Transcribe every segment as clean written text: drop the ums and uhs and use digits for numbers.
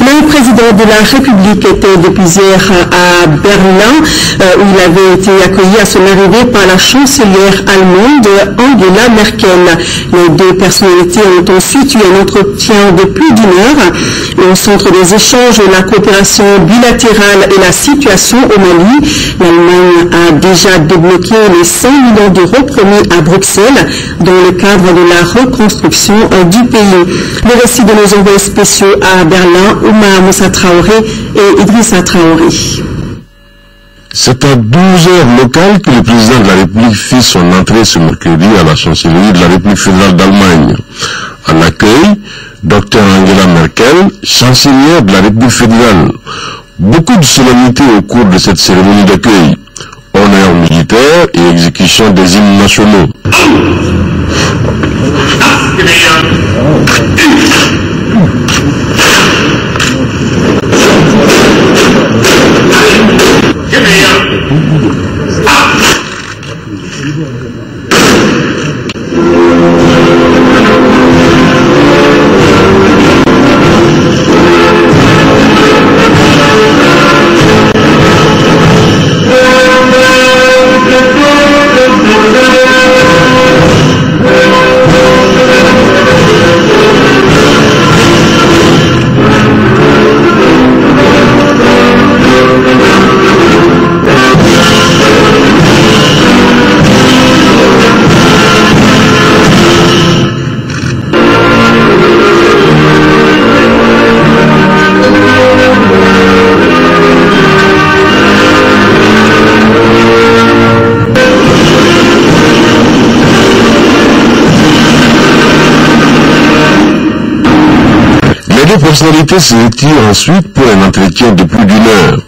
Le président de la République était depuis hier à Berlin, où il avait été accueilli à son arrivée par la chancelière allemande Angela Merkel. Les deux personnalités ont ensuite eu un entretien de plus d'1 heure. Au centre des échanges, la coopération bilatérale et la situation au Mali. L'Allemagne a déjà débloqué les 100 millions d'euros promis à Bruxelles dans le cadre de la reconstruction du pays. Le récit de nos envoyés spéciaux à Berlin, Oumar Moussa Traoré et Idrissa Traoré. C'est à 12h locales que le président de la République fit son entrée ce mercredi à la chancellerie de la République fédérale d'Allemagne. En accueil, Dr Angela Merkel, chancelière de la République fédérale. Beaucoup de solennité au cours de cette cérémonie d'accueil. Honneur militaire et exécution des hymnes nationaux. Les personnalités se retirent ensuite pour un entretien de plus d'1 heure.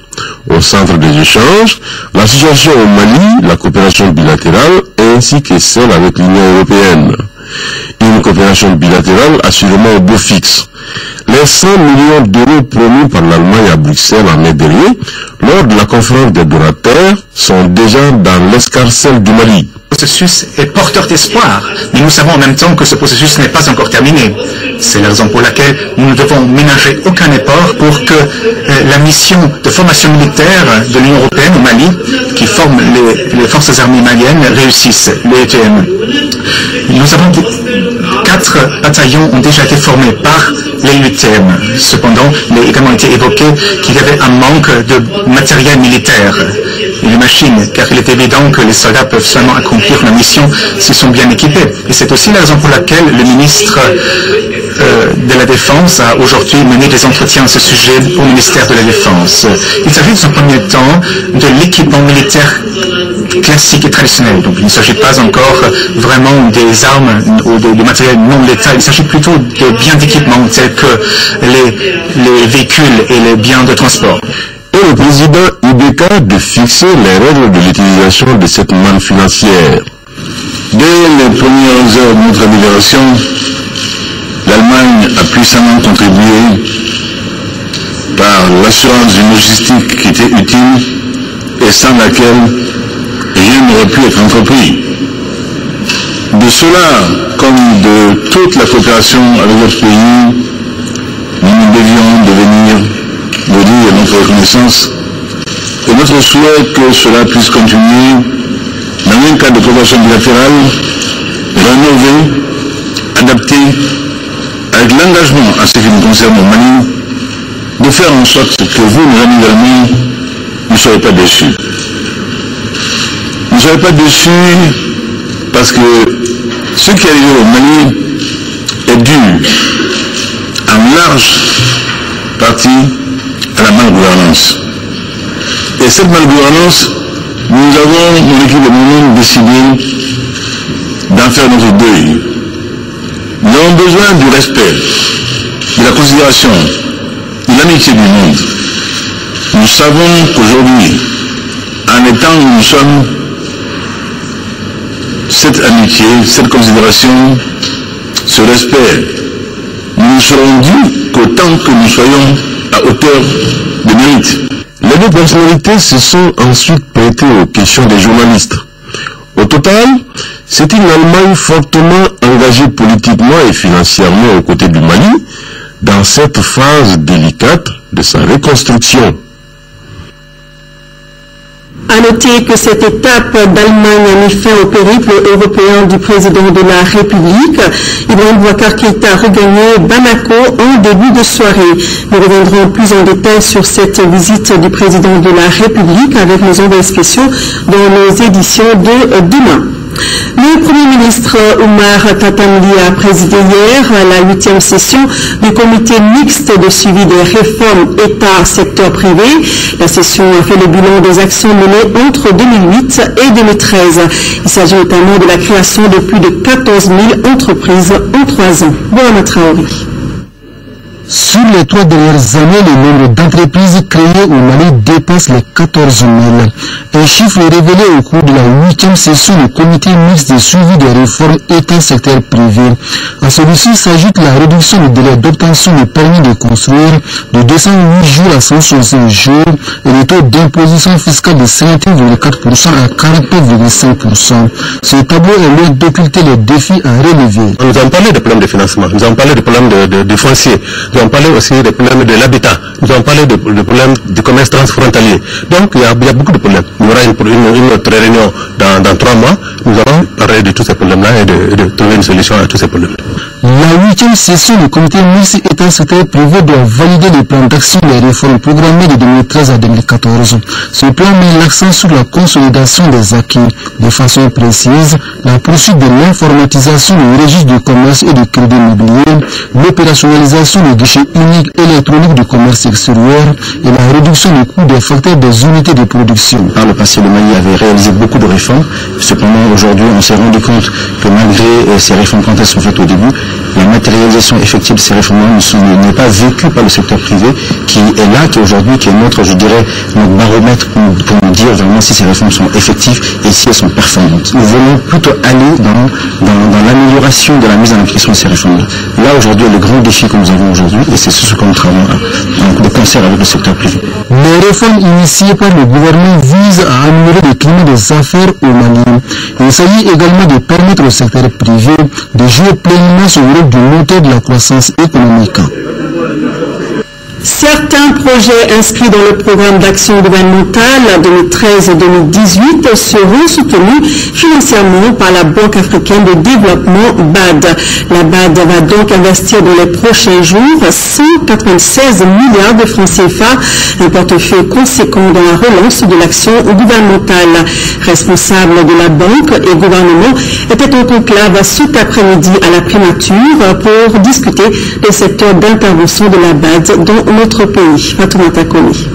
Au centre des échanges, la situation au Mali, la coopération bilatérale ainsi que celle avec l'Union européenne. Une coopération bilatérale assurément au beau fixe. Les 100 millions d'euros promis par l'Allemagne à Bruxelles en mai dernier, lors de la conférence des donateurs, sont déjà dans l'escarcelle du Mali. Le processus est porteur d'espoir, mais nous savons en même temps que ce processus n'est pas encore terminé. C'est la raison pour laquelle nous ne devons ménager aucun effort pour que la mission de formation militaire de l'Union européenne au Mali, qui forme les forces armées maliennes, réussisse, l'EUTM. Nous avons 4 bataillons ont déjà été formés par l'EUTM. Cependant, il a également été évoqué qu'il y avait un manque de matériel militaire et de machines, car il est évident que les soldats peuvent seulement accomplir la mission s'ils sont bien équipés. Et c'est aussi la raison pour laquelle le ministre de la Défense a aujourd'hui mené des entretiens à ce sujet au ministère de la Défense. Il s'agit dans un premier temps de l'équipement militaire classique et traditionnel. Donc il ne s'agit pas encore vraiment des armes ou du matériel non létal. Il s'agit plutôt de biens d'équipement tels que les véhicules et les biens de transport. Et le président Ibeka de fixer les règles de l'utilisation de cette manne financière. Dès les premières heures de notre libération, l'Allemagne a puissamment contribué par l'assurance d'une logistique qui était utile et sans laquelle rien n'aurait pu être entrepris. De cela, comme de toute la coopération avec notre pays, nous devions devenir le dire notre reconnaissance et notre souhait que cela puisse continuer dans un cadre de coopération bilatérale rénové, adapté, avec l'engagement à ce qui nous concerne au Mali, de faire en sorte que vous, mes amis allemands, ne soyez pas déçus. Ne soyez pas déçus parce que ce qui est arrivé au Mali est dû en large partie à la malgouvernance. Et cette malgouvernance, nous avons, mon équipe et moi-même, décidé d'en faire notre deuil. Nous avons besoin du respect, de la considération, de l'amitié du monde. Nous savons qu'aujourd'hui, en étant où nous sommes, cette amitié, cette considération, ce respect, nous ne serons dus qu'autant que nous soyons à hauteur de mérite. Les deux personnalités se sont ensuite prêtées aux questions des journalistes. Au total, c'est une Allemagne fortement engagée politiquement et financièrement aux côtés du Mali, dans cette phase délicate de sa reconstruction. À noter que cette étape d'Allemagne a mis fin au périple européen du président de la République. Ibrahim Boubacar Keïta a regagné Bamako en début de soirée. Nous reviendrons plus en détail sur cette visite du président de la République avec nos envoyés spéciaux dans nos éditions de demain. Le Premier ministre Oumar Tatamli a présidé hier la 8e session du comité mixte de suivi des réformes État-secteur privé. La session a fait le bilan des actions menées entre 2008 et 2013. Il s'agit notamment de la création de plus de 14 000 entreprises en 3 ans. Bon Traoré. Sur les 3 dernières années, le nombre d'entreprises créées au Mali dépasse les 14 000. Un chiffre révélé au cours de la 8e session du comité mixte de suivi des réformes État-secteur privé. À celui-ci s'ajoute la réduction du délai d'obtention du permis de construire de 208 jours à 165 jours et le taux d'imposition fiscale de 51,4% à 49,5%. Ce tableau est loin d'occulter les défis à relever. Nous avons parlé des problèmes de financement, nous avons parlé des problèmes de foncier. Nous avons parlé aussi des problèmes de l'habitat. Nous avons parlé des problèmes du commerce transfrontalier. Donc, il y a beaucoup de problèmes. Il y aura une autre réunion dans 3 mois. Nous allons parler de tous ces problèmes-là et de trouver une solution à tous ces problèmes. La 8e session du comité mixte État-secteur privé doit valider le plan d'action des réformes programmées de 2013 à 2014. Ce plan met l'accent sur la consolidation des acquis. De façon précise, la poursuite de l'informatisation du registre du commerce et du crédit immobilier, l'opérationnalisation du guichet unique électronique du commerce extérieur et la réduction du coût des facteurs des unités de production. Par le passé, le Mali avait réalisé beaucoup de réformes. Cependant, aujourd'hui, on s'est rendu compte que malgré ces réformes, quand elles sont faites au début, la matérialisation effective de ces réformes n'est pas vécue par le secteur privé, qui est là, qui aujourd'hui, qui est notre, je dirais, notre baromètre pour nous dire vraiment si ces réformes sont effectives et si elles sont performantes. Nous voulons plutôt aller dans l'amélioration de la mise en application de ces réformes. Là, aujourd'hui, le grand défi que nous avons aujourd'hui, et c'est ce que nous travaillons de concert avec le secteur privé. Les réformes initiées par le gouvernement visent à améliorer le climat des affaires au Mali. Il s'agit également de permettre au secteur privé de jouer pleinement son rôle de moteur de la croissance économique. Certains projets inscrits dans le programme d'action gouvernementale 2013-2018 seront soutenus financièrement par la Banque africaine de développement BAD. La BAD va donc investir dans les prochains jours 196 milliards de francs CFA, un portefeuille conséquent dans la relance de l'action gouvernementale. Responsables de la banque et gouvernement étaient en conclave cet après-midi à la primature pour discuter des secteurs d'intervention de la BAD dans notre pays. Fatoumata Komi.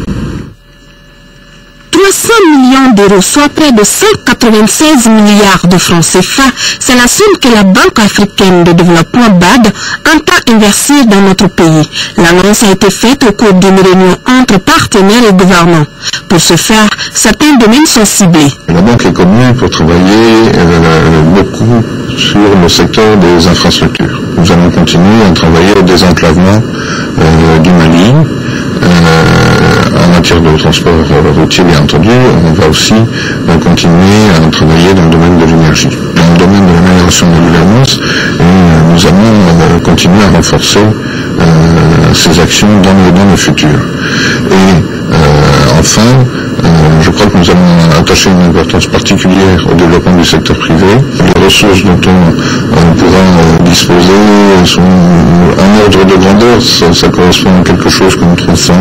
300 millions d'euros, soit près de 196 milliards de francs CFA, c'est la somme que la Banque africaine de développement BAD entend investir dans notre pays. L'annonce a été faite au cours d'une réunion entre partenaires et gouvernements. Pour ce faire, certains domaines sont ciblés. La banque est connue pour travailler beaucoup sur le secteur des infrastructures. Nous allons continuer à travailler au désenclavement du Mali. En matière de transport routier, bien entendu, on va aussi continuer à travailler dans le domaine de l'énergie. Dans le domaine de l'amélioration de la gouvernance, nous allons continuer à renforcer ces actions dans le futur. Et enfin, je crois que nous allons attacher une importance particulière au développement du secteur privé. Les ressources dont on pourra disposer sont en ordre de grandeur. Ça correspond à quelque chose comme 300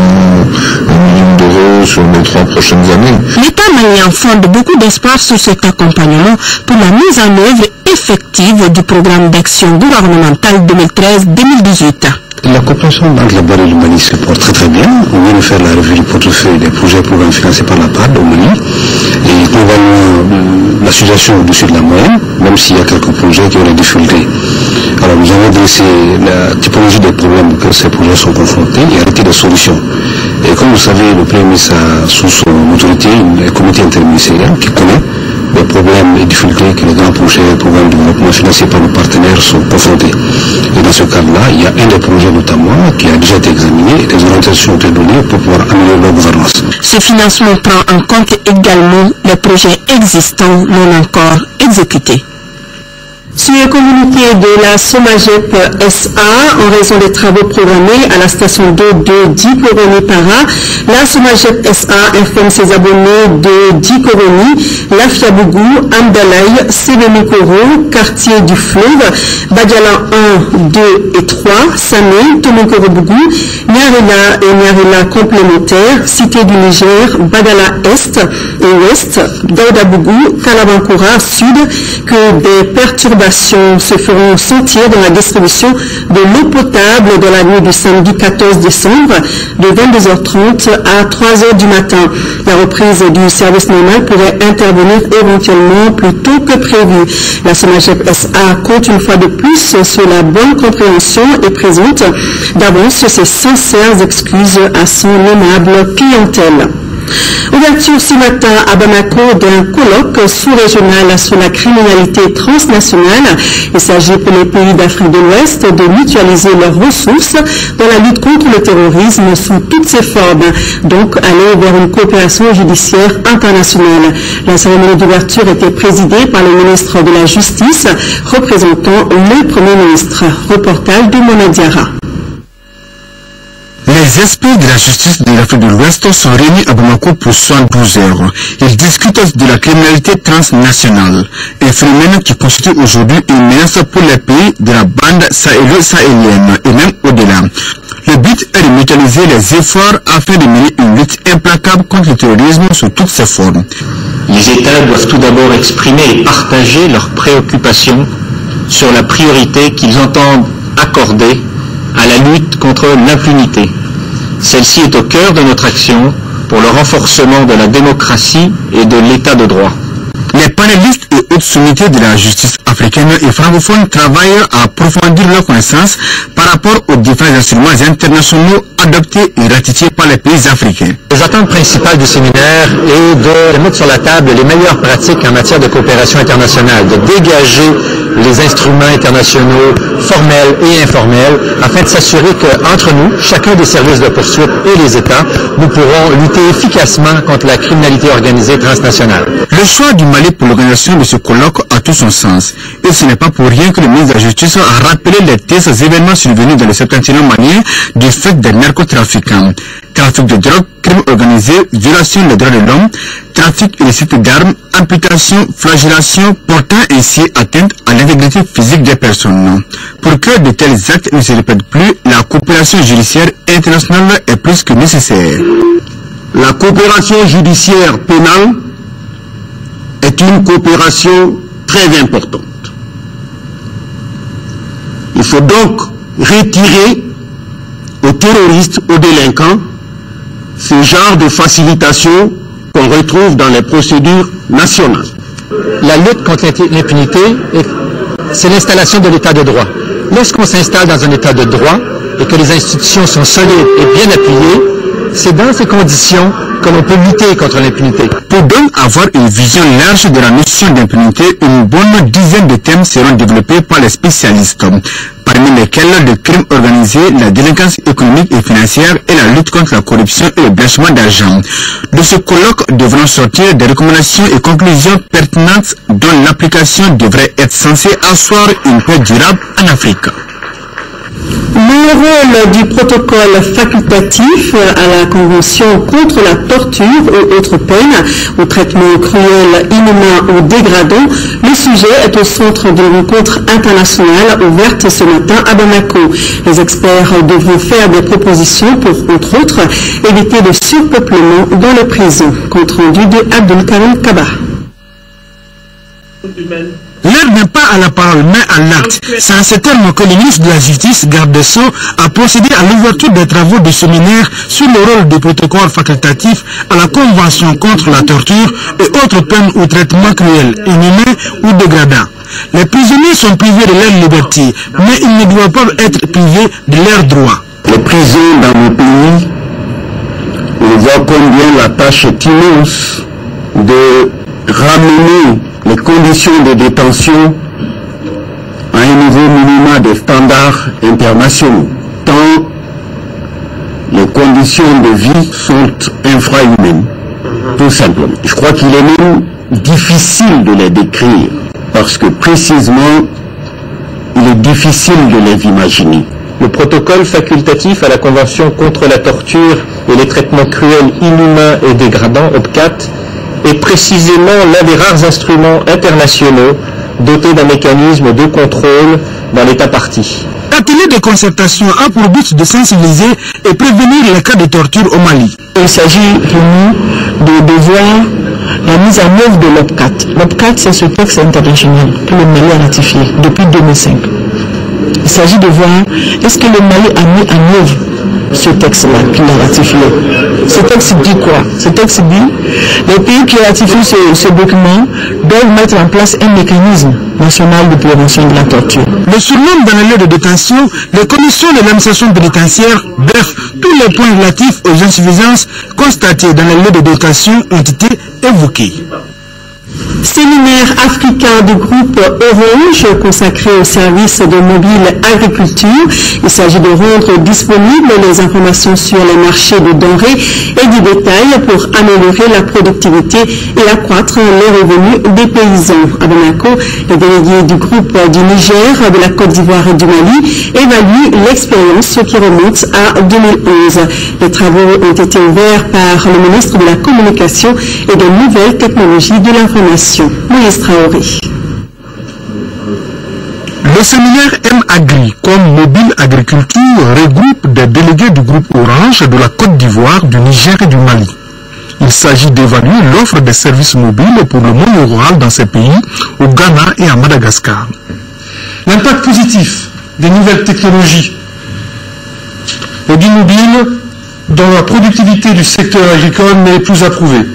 millions d'euros sur les 3 prochaines années. L'État malien fonde beaucoup d'espoir sur cet accompagnement pour la mise en œuvre effective du programme d'action gouvernementale 2013-2018. La coopération entre la BAD et le Mali se porte très très bien. On vient de faire la revue du portefeuille des projets et programmes financés par la BAD au Mali. Et globalement, la situation est au-dessus de la moyenne, même s'il y a quelques projets qui ont des difficultés. Alors nous avons dressé la typologie des problèmes que ces projets sont confrontés et arrêté des solutions. Et comme vous savez, le Premier ministre a sous son autorité un comité interministériel qui connaît les problèmes et difficultés que les grands projets et programmes de développement financés par nos partenaires sont confrontés. Et dans ce cadre-là, il y a un des projets notamment qui a déjà été examiné et des orientations ont été données pour pouvoir améliorer leur gouvernance. Ce financement prend en compte également les projets existants non encore exécutés. Sur le communiqué de la Somagep SA, en raison des travaux programmés à la station d'eau de Dikoroni-Para, la Somagep SA informe ses abonnés de Dikoroni, Lafiabougou, Amdalaï, Sebemikoro, quartier du Fleuve, Badiala 1, 2 et 3, Samé, Tomokoro-Bougou, Nyarela et Nyarela complémentaires, Cité du Niger, Badala Est et Ouest, Daoudabougou, Kalabankura Sud, que des perturbations se feront sentir dans la distribution de l'eau potable dans la nuit du samedi 14 décembre de 22h30 à 3h du matin. La reprise du service normal pourrait intervenir éventuellement plus tôt que prévu. La Somagep SA compte une fois de plus sur la bonne compréhension et présente d'avance ses sincères excuses à son aimable clientèle. Ouverture ce matin à Bamako d'un colloque sous-régional sur la criminalité transnationale. Il s'agit pour les pays d'Afrique de l'Ouest de mutualiser leurs ressources dans la lutte contre le terrorisme sous toutes ses formes, donc aller vers une coopération judiciaire internationale. La cérémonie d'ouverture était présidée par le ministre de la Justice, représentant le Premier ministre. Reportage de Mona Diarra. Les experts de la justice de l'Afrique de l'Ouest sont réunis à Bamako pour 72 heures. Ils discutent de la criminalité transnationale, un phénomène qui constitue aujourd'hui une menace pour les pays de la bande sahélo-sahélienne et même au-delà. Le but est de mutualiser les efforts afin de mener une lutte implacable contre le terrorisme sous toutes ses formes. Les États doivent tout d'abord exprimer et partager leurs préoccupations sur la priorité qu'ils entendent accorder à la lutte contre l'impunité. Celle-ci est au cœur de notre action pour le renforcement de la démocratie et de l'état de droit. Les panélistes et hautes sommités de la justice africaine et francophone travaillent à approfondir leurs connaissances par rapport aux différents instruments internationaux adoptés et ratifiés par les pays africains. Les attentes principales du séminaire est de mettre sur la table les meilleures pratiques en matière de coopération internationale, de dégager les instruments internationaux formels et informels afin de s'assurer qu'entre nous, chacun des services de poursuite et les États, nous pourrons lutter efficacement contre la criminalité organisée transnationale. Le choix du Mali pour l'organisation de ce colloque a tout son sens. Et ce n'est pas pour rien que le ministre de la Justice a rappelé les tristes événements survenus dans le septentrion malien du fait des narcotrafiquants. Trafic de drogue, crime organisé, violation des droits de l'homme, trafic illicite d'armes, amputation, flagellation, portant ainsi atteinte à l'intégrité physique des personnes. Pour que de tels actes ne se répètent plus, la coopération judiciaire internationale est plus que nécessaire. La coopération judiciaire pénale est une coopération très importante. Il faut donc retirer aux terroristes, aux délinquants, ce genre de facilitation qu'on retrouve dans les procédures nationales. La lutte contre l'impunité, c'est l'installation de l'état de droit. Lorsqu'on s'installe dans un état de droit et que les institutions sont solides et bien appuyées, c'est dans ces conditions que l'on peut lutter contre l'impunité. Pour donc avoir une vision large de la notion d'impunité, une bonne dizaine de thèmes seront développés par les spécialistes, parmi lesquels le crime organisé, la délinquance économique et financière et la lutte contre la corruption et le blanchiment d'argent. De ce colloque devront sortir des recommandations et conclusions pertinentes dont l'application devrait être censée asseoir une paix durable en Afrique. Le rôle du protocole facultatif à la Convention contre la torture ou autres peines, au traitement cruel, inhumain ou dégradant, le sujet est au centre d'une rencontre internationale ouverte ce matin à Bamako. Les experts devront faire des propositions pour, entre autres, éviter le surpeuplement dans les prisons. Compte rendu de Abdelkarim Kaba. L'heure n'est pas à la parole, mais à l'acte. C'est en ces termes que le ministre de la Justice, garde des Sceaux, a procédé à l'ouverture des travaux du séminaire sur le rôle du protocole facultatif à la Convention contre la torture et autres peines ou traitements cruels, inhumains ou dégradants. Les prisonniers sont privés de leur liberté, mais ils ne doivent pas être privés de leurs droits. Les prisons dans nos pays, on voit combien la tâche est immense de ramener les conditions de détention à un niveau minimum des standards internationaux, tant les conditions de vie sont infrahumaines, tout simplement. Je crois qu'il est même difficile de les décrire, parce que précisément, il est difficile de les imaginer. Le protocole facultatif à la Convention contre la torture et les traitements cruels, inhumains et dégradants, OPCAT, est précisément l'un des rares instruments internationaux dotés d'un mécanisme de contrôle dans l'État partie. L'atelier de concertation a pour but de sensibiliser et prévenir les cas de torture au Mali. Il s'agit pour nous de voir la mise en œuvre de l'OPCAT. L'OPCAT, c'est ce texte international que le Mali a ratifié depuis 2005. Il s'agit de voir est-ce que le Mali a mis en œuvre ce texte-là qu'il a ratifié. Ce texte dit quoi? Ce texte dit les pays qui ratifient ce document doivent mettre en place un mécanisme national de prévention de la torture. Le surnombre dans les lieux de détention, les commissions de l'administration pénitentiaire, bref, tous les points relatifs aux insuffisances constatées dans les lieux de détention ont été évoqués. Séminaire africain du groupe Orange consacré au service de mobile agriculture. Il s'agit de rendre disponibles les informations sur les marchés de denrées et du bétail pour améliorer la productivité et accroître les revenus des paysans. À Bamako, les délégués du groupe du Niger, de la Côte d'Ivoire et du Mali évaluent l'expérience qui remonte à 2011. Les travaux ont été ouverts par le ministre de la Communication et des Nouvelles Technologies de l'Information. Moïse Traoré. Le séminaire M-Agri comme mobile agriculture regroupe des délégués du groupe Orange de la Côte d'Ivoire, du Niger et du Mali. Il s'agit d'évaluer l'offre des services mobiles pour le monde rural dans ces pays, au Ghana et à Madagascar. L'impact positif des nouvelles technologies et du mobile dans la productivité du secteur agricole n'est plus approuvée.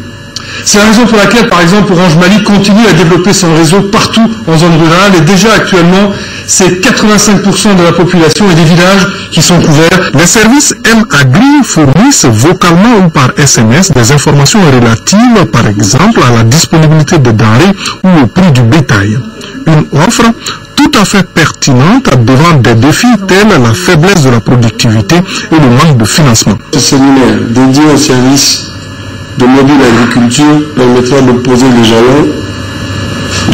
C'est la raison pour laquelle, par exemple, Orange Mali continue à développer son réseau partout en zone rurale et déjà actuellement, c'est 85% de la population et des villages qui sont couverts. Les services M-Agri fournissent vocalement ou par SMS des informations relatives, par exemple, à la disponibilité de denrées ou au prix du bétail. Une offre tout à fait pertinente devant des défis tels la faiblesse de la productivité et le manque de financement. Ce séminaire dédié aux services de mobile agriculture permettra de poser les jalons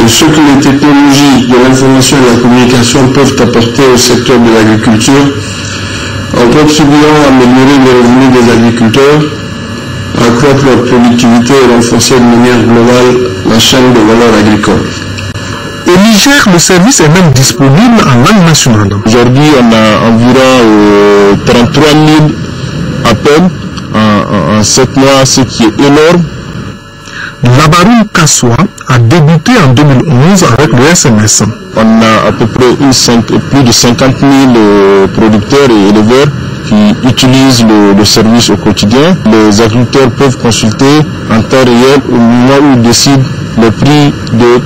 de ce que les technologies de l'information et de la communication peuvent apporter au secteur de l'agriculture en contribuant à améliorer les revenus des agriculteurs, à accroître leur productivité et renforcer de manière globale la chaîne de valeur agricole. Au Niger, le service est même disponible en langue nationale. Aujourd'hui, on a environ 33 000 appels en 7 mois, ce qui est énorme. Labaroun Kassoua a débuté en 2011 avec le SMS. On a à peu près plus de 50 000 producteurs et éleveurs qui utilisent le service au quotidien. Les agriculteurs peuvent consulter en temps réel au moment où ils décident le prix de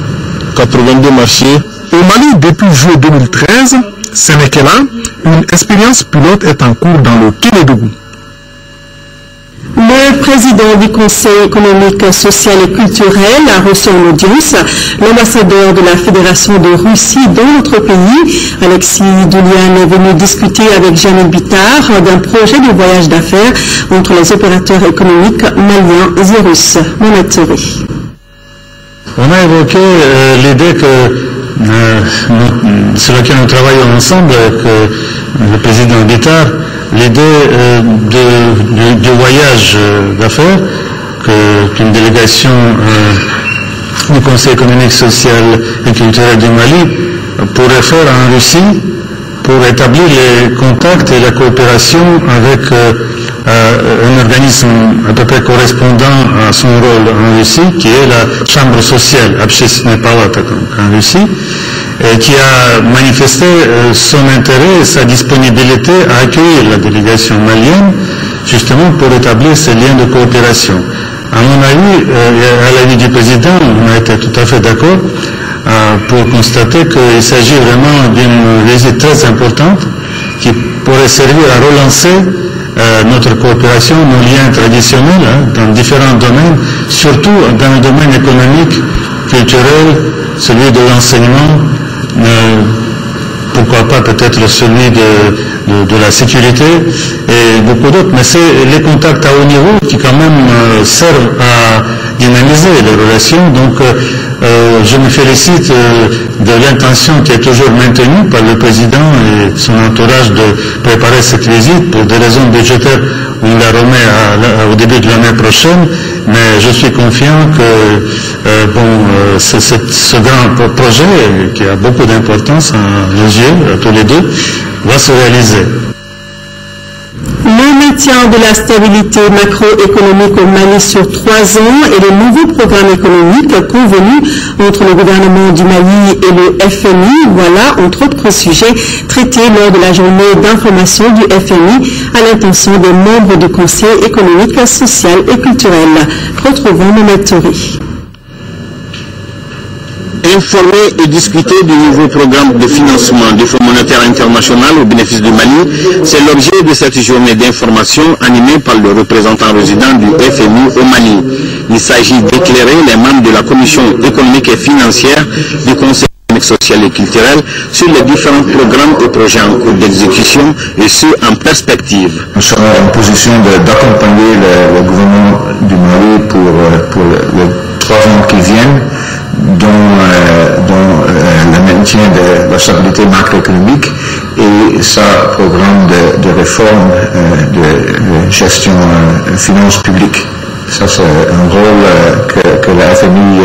82 marchés. Au Mali, depuis juillet 2013, ce n'est que là, une expérience pilote est en cours dans le Kénédougou. Le président du Conseil économique, social et culturel a reçu en audience l'ambassadeur de la Fédération de Russie dans notre pays. Alexis Doulian est venu discuter avec Jamil Bitar d'un projet de voyage d'affaires entre les opérateurs économiques maliens et russes. Mohamed Touré. On a évoqué l'idée sur laquelle nous travaillons ensemble avec le président Bitar, l'idée du voyage d'affaires qu'une délégation du Conseil économique, social et culturel du Mali pourrait faire en Russie pour établir les contacts et la coopération avec un organisme à peu près correspondant à son rôle en Russie, qui est la Chambre sociale, Общественная палата en Russie, et qui a manifesté son intérêt et sa disponibilité à accueillir la délégation malienne, justement pour établir ces liens de coopération. À mon avis, à l'avis du président, on a été tout à fait d'accord pour constater qu'il s'agit vraiment d'une visite très importante qui pourrait servir à relancer notre coopération, nos liens traditionnels dans différents domaines, surtout dans le domaine économique, culturel, celui de l'enseignement, pourquoi pas peut-être celui de la sécurité et beaucoup d'autres, mais c'est les contacts à haut niveau qui quand même servent à dynamiser les relations. Donc je me félicite de l'intention qui est toujours maintenue par le président et son entourage de préparer cette visite. Pour des raisons budgétaires, on la remet au début de l'année prochaine, mais je suis confiant que ce grand projet, qui a beaucoup d'importance à nos yeux, à tous les deux, va se réaliser. Le maintien de la stabilité macroéconomique au Mali sur 3 ans et les nouveaux programmes économiques convenus entre le gouvernement du Mali et le FMI, voilà entre autres sujets traités lors de la journée d'information du FMI à l'intention des membres du Conseil économique, social et culturel. Retrouvons Mohamed Touri. Informer et discuter du nouveau programme de financement du Fonds monétaire international au bénéfice du Mali, c'est l'objet de cette journée d'information animée par le représentant résident du FMI au Mali. Il s'agit d'éclairer les membres de la Commission économique et financière du Conseil économique, social et culturel sur les différents programmes et projets en cours d'exécution et ceux en perspective. Nous sommes en position d'accompagner le gouvernement du Mali pour les 3 ans qui viennent, dont le maintien de la stabilité macroéconomique et sa programme de réforme de gestion finances publiques. Ça, c'est un rôle que la FMI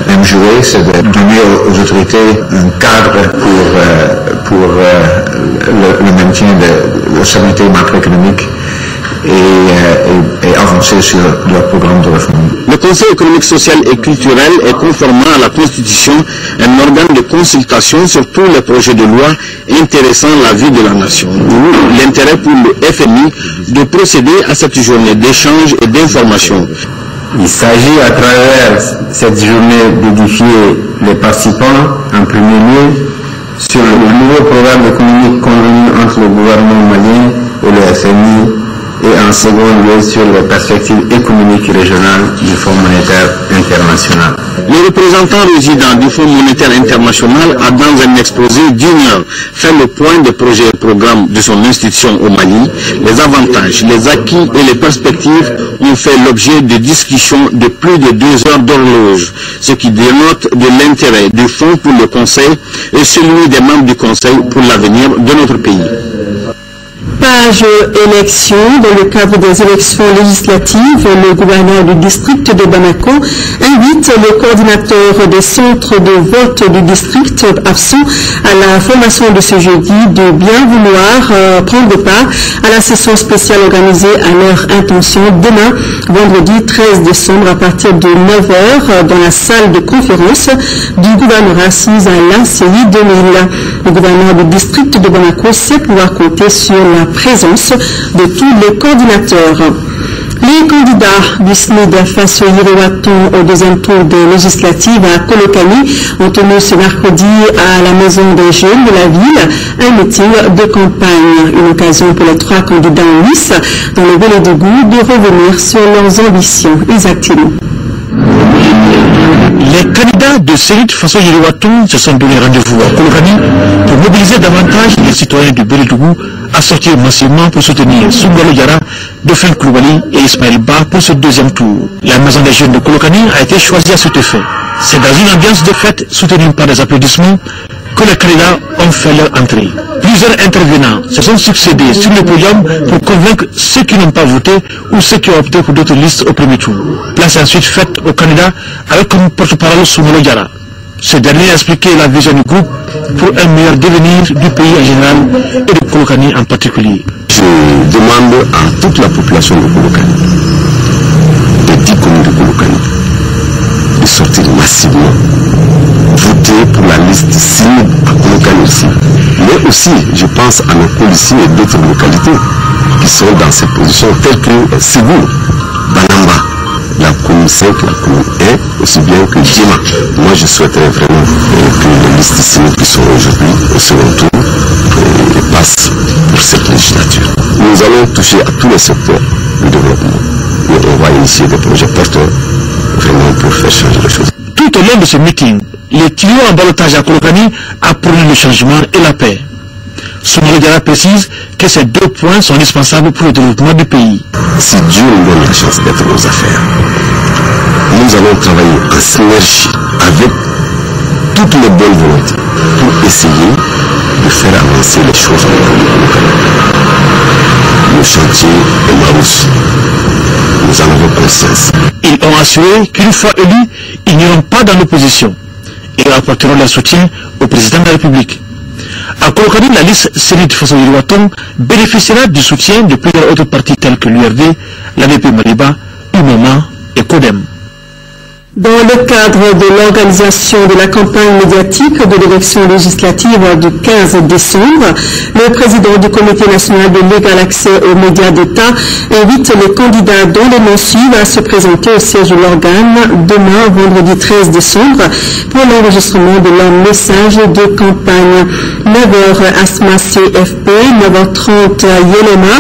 aime jouer, c'est de donner aux autorités un cadre pour le maintien de la stabilité macroéconomique et avancer sur leur programme de réforme. Le Conseil économique, social et culturel est conformément à la Constitution un organe de consultation sur tous les projets de loi intéressant la vie de la nation. D'où l'intérêt pour le FMI de procéder à cette journée d'échange et d'information. Il s'agit à travers cette journée d'édifier les participants en premier lieu sur le nouveau programme économique convenu entre le gouvernement malien et le FMI et en second lieu sur les perspectives économiques régionales du Fonds monétaire international. Le représentant résident du Fonds monétaire international a dans un exposé d'1 heure fait le point des projets et programmes de son institution au Mali. Les avantages, les acquis et les perspectives ont fait l'objet de discussions de plus de 2 heures d'horloge, ce qui dénote de l'intérêt du Fonds pour le Conseil et celui des membres du Conseil pour l'avenir de notre pays. Page élections. Dans le cadre des élections législatives, le gouverneur du district de Bamako invite le coordinateur des centres de vote du district absent à la formation de ce jeudi de bien vouloir prendre part à la session spéciale organisée à leur intention demain, vendredi 13 décembre à partir de 9h dans la salle de conférence du gouvernorat assise à l'ACI 2000. Le gouverneur du district de Bamako sait pouvoir compter sur la présence de tous les coordinateurs. Les candidats du SNID face au Yiriwaton au 2e tour des législatives à Kolokani ont tenu ce mercredi à la maison des jeunes de la ville un meeting de campagne. Une occasion pour les 3 candidats en lice dans le Ouélédougou de revenir sur leurs ambitions. Isaac Tino. Les candidats de SNID face au Yiriwaton se sont donné rendez-vous à Kolokani pour mobiliser davantage les citoyens du Ouélédougou à sortir massivement pour soutenir Soungalo Diarra, Dauphin Koulibaly et Ismaël Ba pour ce 2e tour. La maison des jeunes de Kolokani a été choisie à cet effet. C'est dans une ambiance de fête soutenue par des applaudissements que les candidats ont fait leur entrée. Plusieurs intervenants se sont succédés sur le podium pour convaincre ceux qui n'ont pas voté ou ceux qui ont opté pour d'autres listes au premier tour. Place ensuite faite aux candidats avec comme porte-parole Soungalo Diarra. Ce dernier a expliqué la vision du groupe pour un meilleur devenir du pays en général et de Kolokani en particulier. Je demande à toute la population de Kolokani, des 10 communes de Kolokani, de sortir massivement, voter pour la liste SNID à Kolokani aussi. Mais aussi, je pense à nos policiers et d'autres localités qui sont dans ces positions telles que Ségou, Banamba, la commune 5, la commune 1, aussi bien que Djima. Moi, je souhaiterais vraiment que les listes SNID qui sont aujourd'hui au second tour passent pour cette législature. Nous allons toucher à tous les secteurs du développement. Et on va initier des projets porteurs vraiment pour faire changer les choses. Tout au long de ce meeting, les tuyaux en ballottage à Kolokani a prôné le changement et la paix. Soungalo Diarra précise que ces 2 points sont indispensables pour le développement du pays. Si Dieu nous donne la chance d'être aux affaires, nous allons travailler en synergie avec toutes les bonnes volontés pour essayer de faire avancer les choses. Le chantier est Marouche. Nous en avons conscience. Ils ont assuré qu'une fois élus, ils n'iront pas dans l'opposition et apporteront leur soutien au président de la République. À Kolokani, la liste Sénite Faso Yiriwaton bénéficiera du soutien de plusieurs autres partis tels que l'URD, l'ADP Mariba, UMOMA et CODEM. Dans le cadre de l'organisation de la campagne médiatique de l'élection législative du 15 décembre, le président du Comité national de l'égal accès aux médias d'État invite les candidats dont les noms suivent à se présenter au siège de l'organe demain, vendredi 13 décembre, pour l'enregistrement de leur message de campagne. 9h Asma CFP, 9h30 Yelema,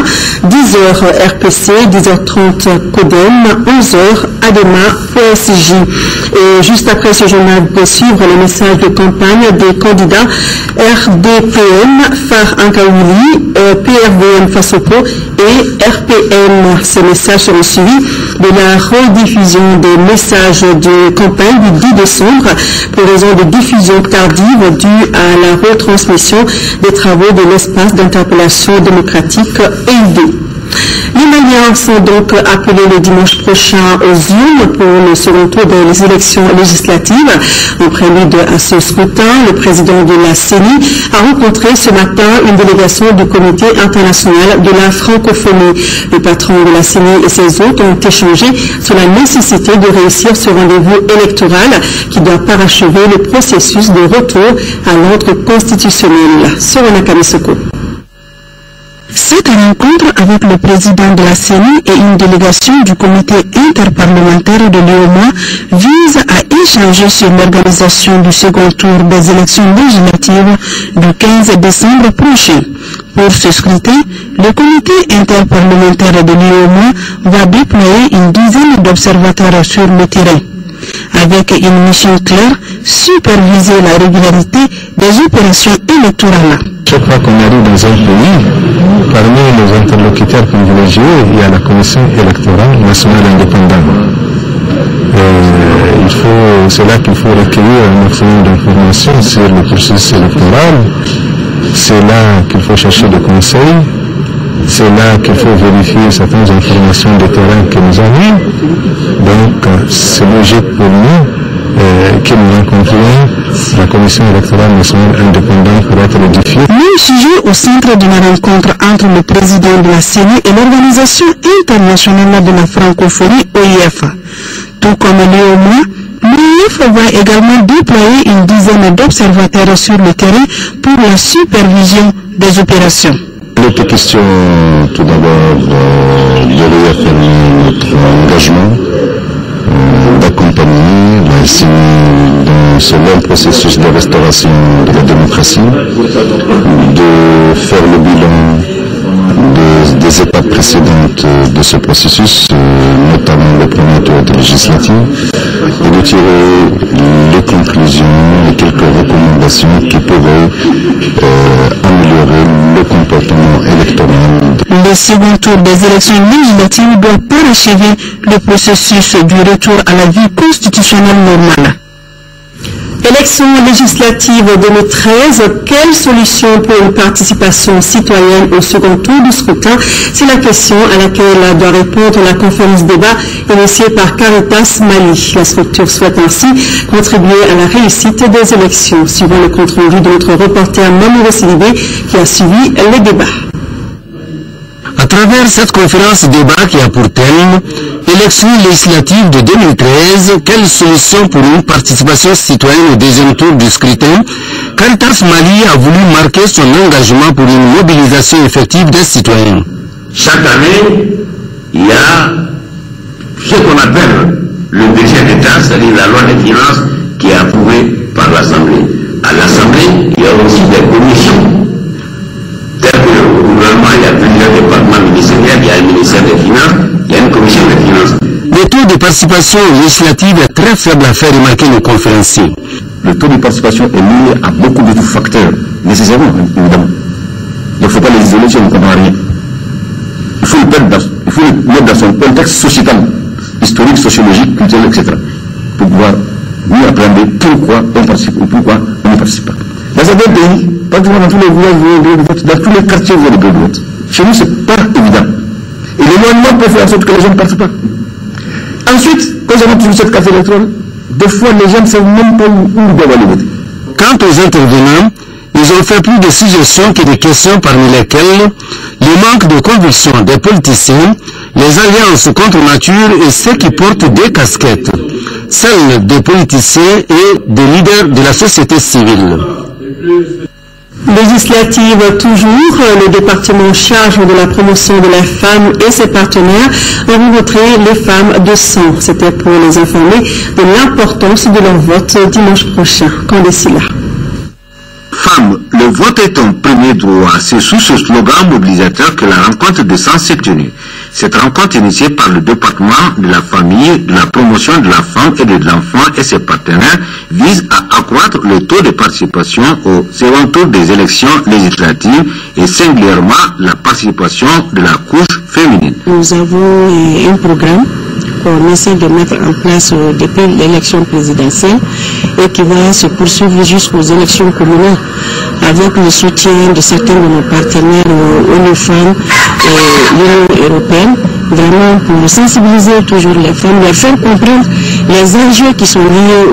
10h RPC, 10h30 CODEM, 11h ADEMA PSJ. Et juste après ce journal, vous pouvez suivre les messages de campagne des candidats RDPM, Phare Ankaouli, PRVM Fasoko et RPM. Ces messages seront suivis de la rediffusion des messages de campagne du 10 décembre pour raison de diffusion tardive due à la retransmission des travaux de l'espace d'interpellation démocratique EID. Les Maliens sont donc appelés le dimanche prochain aux urnes pour le second tour des élections législatives. En prélude à ce scrutin, le président de la CENI a rencontré ce matin une délégation du Comité international de la francophonie. Le patron de la CENI et ses hôtes ont échangé sur la nécessité de réussir ce rendez-vous électoral qui doit parachever le processus de retour à l'ordre constitutionnel. Sorona Kamisoko. Cette rencontre avec le président de la CENI et une délégation du comité interparlementaire de l'UOMA vise à échanger sur l'organisation du second tour des élections législatives du 15 décembre prochain. Pour ce scrutin, le comité interparlementaire de l'UOMA va déployer une dizaine d'observateurs sur le terrain. Avec une mission claire, superviser la régularité des opérations électorales. Chaque fois qu'on arrive dans un pays, parmi les interlocuteurs privilégiés, il y a la commission électorale nationale indépendante. C'est là qu'il faut recueillir un maximum d'informations sur le processus électoral. C'est là qu'il faut chercher des conseils. C'est là qu'il faut vérifier certaines informations de terrain que nous avons. Donc, c'est logique pour nous que nous rencontrions la commission électorale nationale indépendante pour être édifiée. Même sujet au centre d'une rencontre entre le président de la CENI et l'Organisation internationale de la francophonie OIF. Tout comme l'UOMA, l'OIF va également déployer une dizaine d'observateurs sur le terrain pour la supervision des opérations. Il était question tout d'abord de réaffirmer notre engagement d'accompagner la CENI dans ce long processus de restauration de la démocratie, de faire le bilan des étapes précédentes de ce processus, notamment le premier tour de législative, et de tirer les conclusions et quelques recommandations qui pourraient améliorer le comportement électoral. Le second tour des élections législatives doit parachever le processus du retour à la vie constitutionnelle normale. Élections législatives 2013, quelle solution pour une participation citoyenne au second tour du scrutin? C'est la question à laquelle doit répondre la conférence débat initiée par Caritas Mali. La structure souhaite ainsi contribuer à la réussite des élections, suivant le compte rendu de notre reporter Mamoudou Sidibé qui a suivi les débats. À travers cette conférence débat qui a pour thème élections législatives de 2013, quelle solution pour une participation citoyenne au deuxième tour du scrutin, Caritas Mali a voulu marquer son engagement pour une mobilisation effective des citoyens. Chaque année, il y a ce qu'on appelle le budget d'État, c'est-à-dire la loi des finances qui est approuvée par l'Assemblée. À l'Assemblée, il y a aussi des commissions. Tel que le gouvernement, il y a plusieurs départements ministériels, il y a le ministère des Finances, il y a une commission des Finances. Le taux de participation législative est très faible à faire remarquer le conférencier. Le taux de participation est lié à beaucoup de facteurs, nécessairement, évidemment. Il ne faut pas les isoler si on ne comprend rien. Il faut le mettre dans son contexte sociétal. historique, sociologique, culturel, etc. Pour pouvoir mieux apprendre pourquoi on participe ou pourquoi on ne participe pas. Dans certains pays, pratiquement dans tous les villages, dans tous les quartiers, vous avez des bureaux de vote. Chez nous, ce n'est pas évident. Et l'éloignement peut faire en sorte que les gens ne participent pas. Ensuite, quand j'ai toujours cette carte électorale, des fois, les gens ne savent même pas où ils doivent aller voter. Quant aux intervenants, ils ont fait plus de suggestions que de questions, parmi lesquelles le manque de conviction des politiciens, les alliances contre nature et ceux qui portent des casquettes, celles des politiciens et des leaders de la société civile. Législative toujours, le département en charge de la promotion de la femme et ses partenaires ont rencontré les femmes de sang. C'était pour les informer de l'importance de leur vote dimanche prochain. Candécila. Femmes, le vote est ton premier droit. C'est sous ce slogan mobilisateur que la rencontre de sang s'est tenue. Cette rencontre initiée par le département de la famille, de la promotion de la femme et de l'enfant et ses partenaires vise à accroître le taux de participation aux second tours des élections législatives et singulièrement la participation de la couche féminine. Nous avons un programme qu'on essaie de mettre en place depuis l'élection présidentielle et qui va se poursuivre jusqu'aux élections communales avec le soutien de certains de nos partenaires ONU Femmes et l'Union européenne, vraiment pour sensibiliser toujours les femmes, leur faire comprendre les enjeux qui sont liés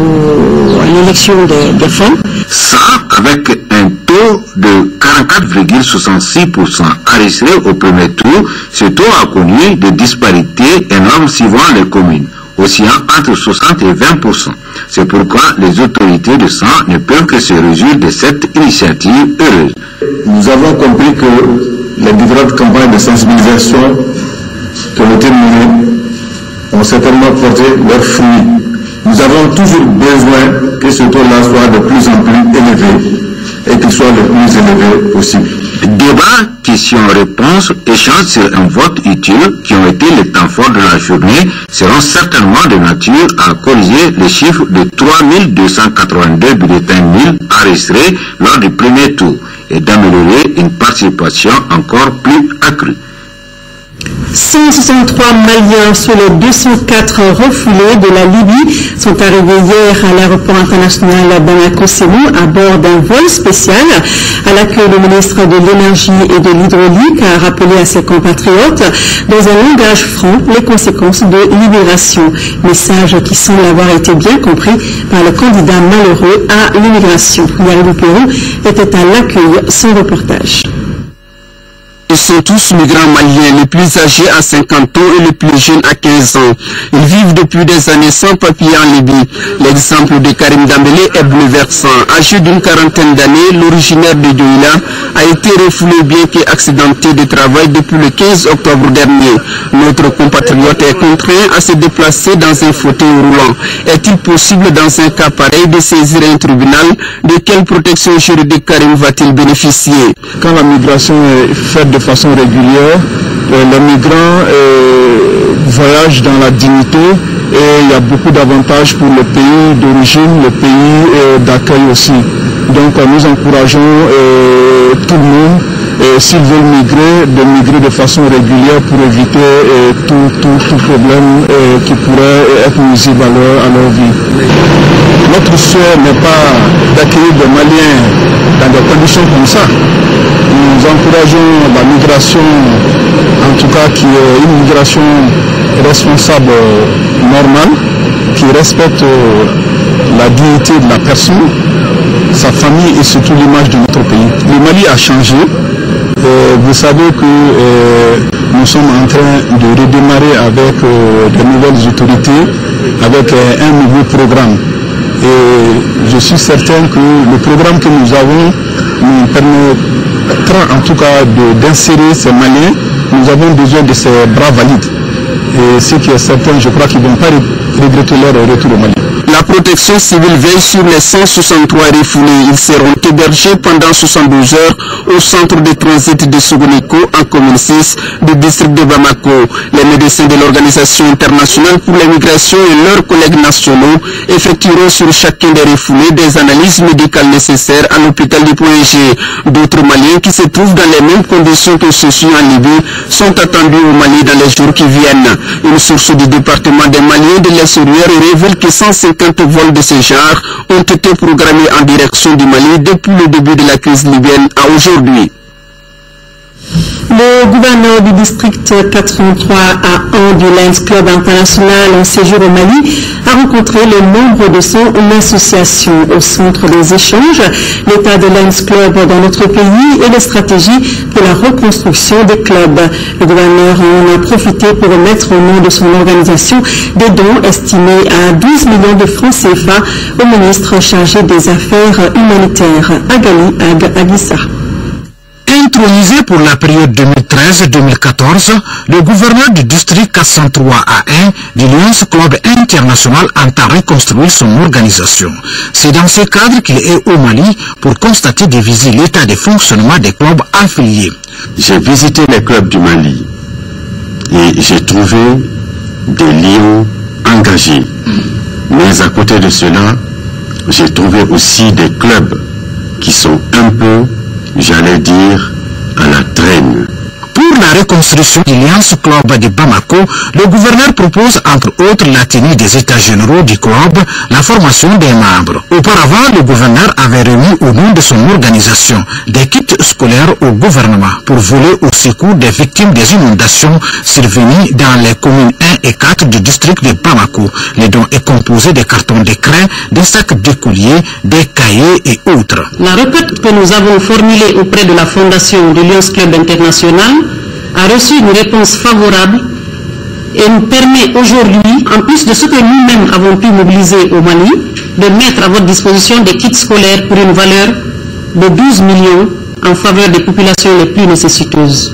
à l'élection des femmes. Ça, avec un taux de 44,66% enregistré au premier tour, ce taux a connu des disparités énormes suivant les communes, oscillant entre 60 et 20%. C'est pourquoi les autorités de sang ne peuvent que se réjouir de cette initiative heureuse. Nous avons compris que les différentes campagnes de sensibilisation qui ont été menées ont certainement porté leurs fruits. Nous avons toujours besoin que ce taux-là soit de plus en plus élevé et qu'il soit le plus élevé possible. Débat, questions-réponses, échanges sur un vote utile qui ont été les temps forts de la journée seront certainement de nature à corriger les chiffres de 3282 bulletins nuls enregistrés lors du premier tour et d'améliorer une participation encore plus accrue. 163 Maliens sur les 204 refoulés de la Libye sont arrivés hier à l'aéroport international Bamako-Sémou à bord d'un vol spécial. À l'accueil, le ministre de l'Énergie et de l'Hydraulique a rappelé à ses compatriotes dans un langage franc les conséquences de l'immigration. Message qui semble avoir été bien compris par le candidat malheureux à l'immigration. Yarou Pérou était à l'accueil, sans reportage. Ils sont tous migrants maliens, les plus âgés à 50 ans et les plus jeunes à 15 ans. Ils vivent depuis des années sans papier en Libye. L'exemple de Karim Dambélé est bouleversant. Âgé d'une quarantaine d'années, l'originaire de Douila a été refoulé bien qu'accidenté de travail depuis le 15 octobre dernier. Notre compatriote est contraint à se déplacer dans un fauteuil roulant. Est-il possible dans un cas pareil de saisir un tribunal? De quelle protection juridique Karim va-t-il bénéficier? Quand la migration est faite de façon régulière, les migrants voyagent dans la dignité et il y a beaucoup d'avantages pour le pays d'origine, le pays d'accueil aussi. Donc nous encourageons tout le monde, s'ils veulent migrer, de migrer de façon régulière pour éviter tout problème qui pourrait être nuisible à leur vie. Notre souhait n'est pas d'accueillir des Maliens dans des conditions comme ça. Nous encourageons la migration, en tout cas qui est une migration responsable, normale, qui respecte la dignité de la personne, sa famille et surtout l'image de notre pays. Le Mali a changé. Vous savez que nous sommes en train de redémarrer avec de nouvelles autorités, avec un nouveau programme. Et je suis certain que le programme que nous avons nous permettra en tout cas d'insérer ces Maliens. Nous avons besoin de ces bras valides. Et ce qui est certain, je crois qu'ils ne vont pas regretter leur retour au Mali. La protection civile veille sur les 163 refoulés. Ils seront hébergés pendant 72 heures au centre de transit de Sogoniko en commune 6 du district de Bamako. Les médecins de l'Organisation internationale pour les migrations et leurs collègues nationaux effectueront sur chacun des refoulés des analyses médicales nécessaires à l'hôpital du Point G. D'autres Maliens qui se trouvent dans les mêmes conditions que ceux-ci en Libye sont attendus au Mali dans les jours qui viennent. Une source du département des Maliens de l'extérieur révèle que 150 vols de ce genre ont été programmés en direction du Mali depuis le début de la crise libyenne à aujourd'hui. Le gouverneur du district 83 à 1 du Lions Club International en séjour au Mali a rencontré les membres de son association au centre des échanges, l'état de Lions Club dans notre pays et les stratégies pour la reconstruction des clubs. Le gouverneur en a profité pour remettre au nom de son organisation des dons estimés à 12 millions de francs CFA au ministre chargé des Affaires humanitaires, Agali Agissa. Intronisé pour la période 2013-2014, le gouverneur du district 403 A1 du Lions Club International entend reconstruire son organisation. C'est dans ce cadre qu'il est au Mali pour constater et visiter l'état de fonctionnement des clubs affiliés. J'ai visité les clubs du Mali et j'ai trouvé des lions engagés. Mais à côté de cela, j'ai trouvé aussi des clubs qui sont un peu, j'allais dire, à la traîne. Pour la reconstruction du Lions Club de Bamako, le gouverneur propose entre autres la tenue des états généraux du club, la formation des membres. Auparavant, le gouverneur avait remis au nom de son organisation des kits scolaires au gouvernement pour voler au secours des victimes des inondations survenues dans les communes 1 et 4 du district de Bamako. Le don est composé de cartons de craie, des sacs d'écoliers, des cahiers et autres. La requête que nous avons formulée auprès de la fondation du Lions Club International a reçu une réponse favorable et nous permet aujourd'hui, en plus de ce que nous-mêmes avons pu mobiliser au Mali, de mettre à votre disposition des kits scolaires pour une valeur de 12 millions en faveur des populations les plus nécessiteuses.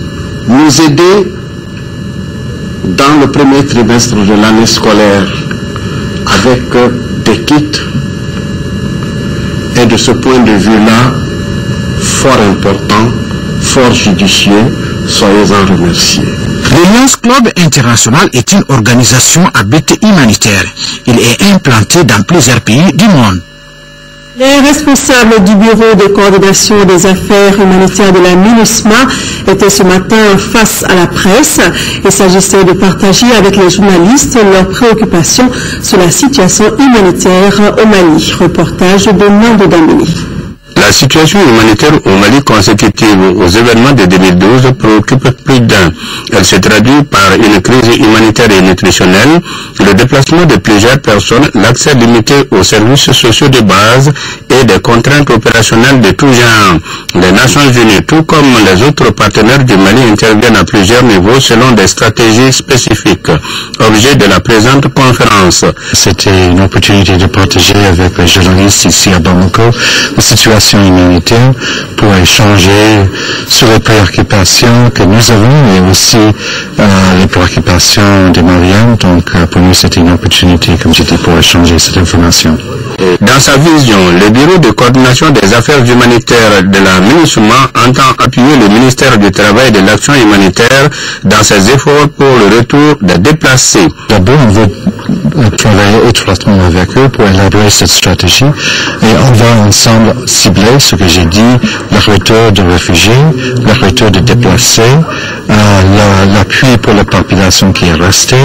Nous aider dans le premier trimestre de l'année scolaire avec des kits est de ce point de vue-là fort important, fort judicieux. Soyez-en remerciés. Le Lions Club International est une organisation à but humanitaire. Il est implanté dans plusieurs pays du monde. Les responsables du bureau de coordination des affaires humanitaires de la MINUSMA étaient ce matin face à la presse. Il s'agissait de partager avec les journalistes leurs préoccupations sur la situation humanitaire au Mali. Reportage de Mando Dambélé. La situation humanitaire au Mali consécutive aux événements de 2012 préoccupe plus d'un. Elle se traduit par une crise humanitaire et nutritionnelle, le déplacement de plusieurs personnes, l'accès limité aux services sociaux de base et des contraintes opérationnelles de tout genre. Les Nations Unies, tout comme les autres partenaires du Mali, interviennent à plusieurs niveaux selon des stratégies spécifiques. Objet de la présente conférence. C'était une opportunité de partager avec les journalistes ici à Bamako la situation humanitaire pour échanger sur les préoccupations que nous avons et aussi les préoccupations des Maliens. Donc pour nous c'était une opportunité, comme je dis, pour échanger cette information. Dans sa vision, le Bureau de coordination des affaires humanitaires de la MINUSMA entend appuyer le ministère du Travail et de l'Action humanitaire dans ses efforts pour le retour des déplacés. D'abord, on veut travailler étroitement avec eux pour élaborer cette stratégie et on va ensemble cibler ce que j'ai dit, le retour de réfugiés, le retour de déplacés, l'appui pour la population qui est restée.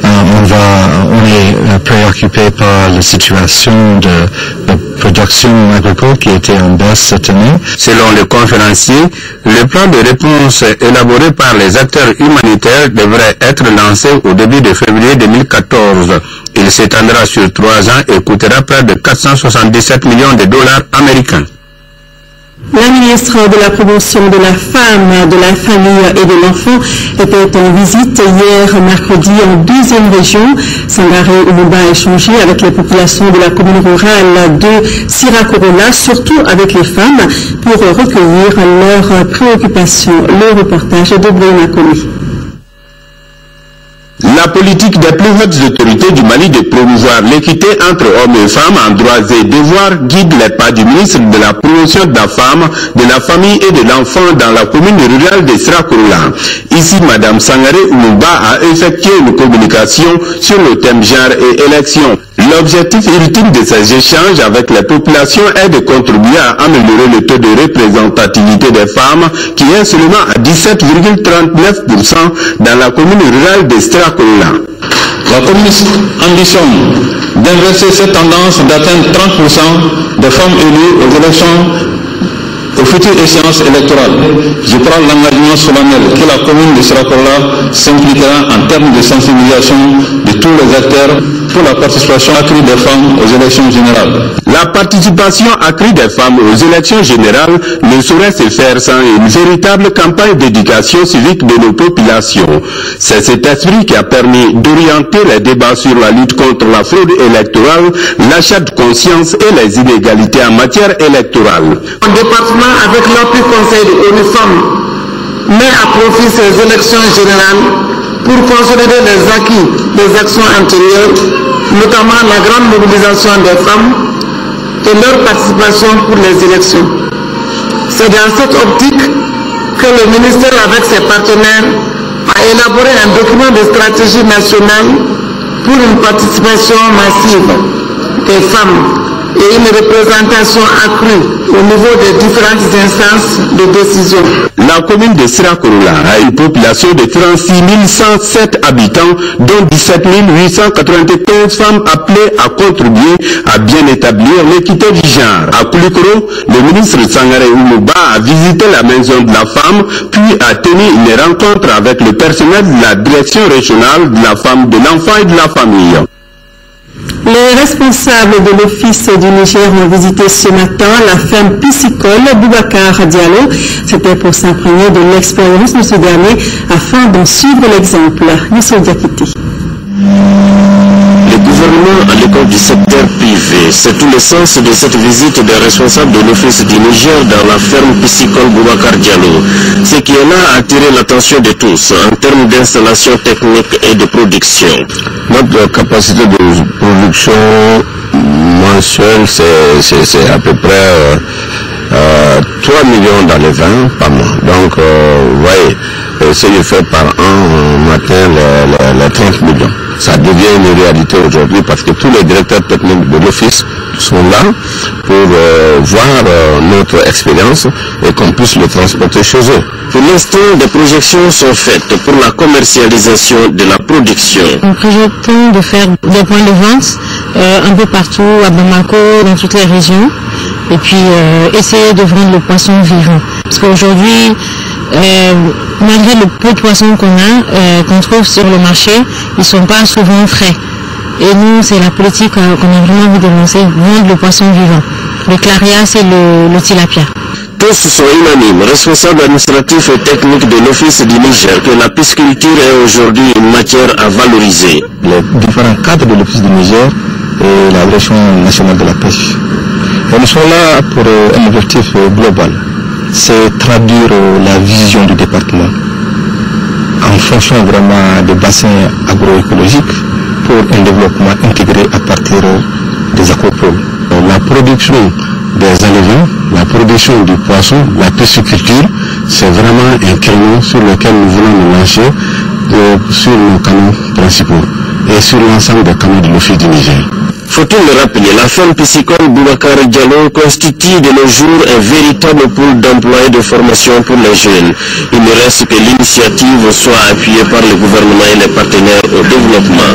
On est préoccupé par la situation de la production agricole qui était en baisse cette année. Selon le conférencier, le plan de réponse élaboré par les acteurs humanitaires devrait être lancé au début de février 2014. Il s'étendra sur 3 ans et coûtera près de 477 millions de dollars américains. La ministre de la Promotion de la Femme, de la Famille et de l'Enfant était en visite hier mercredi en 2e région. Sangaré Oumouba a échangé avec les populations de la commune rurale de Sirakorola, surtout avec les femmes, pour recueillir leurs préoccupations. Le reportage de Bruna Komi. La politique des plus hautes autorités du Mali de promouvoir l'équité entre hommes et femmes en droits et devoirs guide les pas du ministre de la promotion de la femme, de la famille et de l'enfant dans la commune rurale de Sirakoula. Ici, Madame Sangaré Oumouba a effectué une communication sur le thème genre et élection. L'objectif ultime de ces échanges avec les populations est de contribuer à améliorer le taux de représentativité des femmes qui est seulement à 17,39% dans la commune rurale de Strakola. La commune ambitionne d'inverser cette tendance d'atteindre 30% de femmes élues aux élections aux futures échéances électorales. Je prends l'engagement solennel que la commune de Sirakola s'impliquera en termes de sensibilisation de tous les acteurs pour la participation accrue des femmes aux élections générales. La participation accrue des femmes aux élections générales ne saurait se faire sans une véritable campagne d'éducation civique de nos populations. C'est cet esprit qui a permis d'orienter les débats sur la lutte contre la fraude électorale, l'achat de conscience et les inégalités en matière électorale. Un département avec l'appui conseil de ONU Femmes met à profit ces élections générales pour consolider les acquis des actions antérieures, notamment la grande mobilisation des femmes et leur participation pour les élections. C'est dans cette optique que le ministère, avec ses partenaires, a élaboré un document de stratégie nationale pour une participation massive des femmes et une représentation accrue au niveau des différentes instances de décision. La commune de Sirakoula a une population de 36 107 habitants, dont 17 895 femmes appelées à contribuer à bien établir l'équité du genre. À Koulikoro, le ministre Sangaré Oumouba a visité la maison de la femme, puis a tenu une rencontre avec le personnel de la direction régionale de la femme, de l'enfant et de la famille. Les responsables de l'Office du Niger ont visité ce matin la ferme piscicole Boubacar Diallo. C'était pour s'imprégner de l'expérience de ce dernier afin d'en suivre l'exemple. Monsieur Diakité. Le gouvernement à l'école du secteur privé, c'est tout le sens de cette visite des responsables de l'Office du Niger dans la ferme piscicole Boubacar Diallo. Ce qui est là a attiré l'attention de tous en termes d'installation technique et de production. Notre capacité de production mensuelle, c'est à peu près 3 millions dans les vins par mois. Donc, vous voyez, ce que fait par an, on atteint les 30 millions. Ça devient une réalité aujourd'hui parce que tous les directeurs techniques de l'office sont là pour voir notre expérience et qu'on puisse le transporter chez eux. Pour l'instant, des projections sont faites pour la commercialisation de la production. Nous projetons de faire des points de vente un peu partout à Bamako, dans toutes les régions, et puis essayer de vendre le poisson vivant. Parce qu'aujourd'hui, malgré le peu de poissons qu'on trouve sur le marché, ils ne sont pas souvent frais. Et nous, c'est la politique qu'on a vraiment envie de lancer, vendre le poisson vivant. Le clarias et le tilapia. Tous sont unanimes, responsables administratifs et techniques de l'Office du Niger, que la pisciculture est aujourd'hui une matière à valoriser. Les différents cadres de l'Office du Niger et la Direction nationale de la pêche. Et nous sommes là pour un objectif global. C'est traduire la vision du département en fonction vraiment des bassins agroécologiques pour un développement intégré à partir des aquapoles. La production des aliments, la production du poisson, la pisciculture, c'est vraiment un créneau sur lequel nous voulons nous lancer sur nos canaux principaux et sur l'ensemble des canaux de l'Office du Niger. Faut-il le rappeler, la ferme piscicole Boubacar Diallo constitue de nos jours un véritable pool d'emploi et de formation pour les jeunes. Il ne reste que l'initiative soit appuyée par le gouvernement et les partenaires au développement.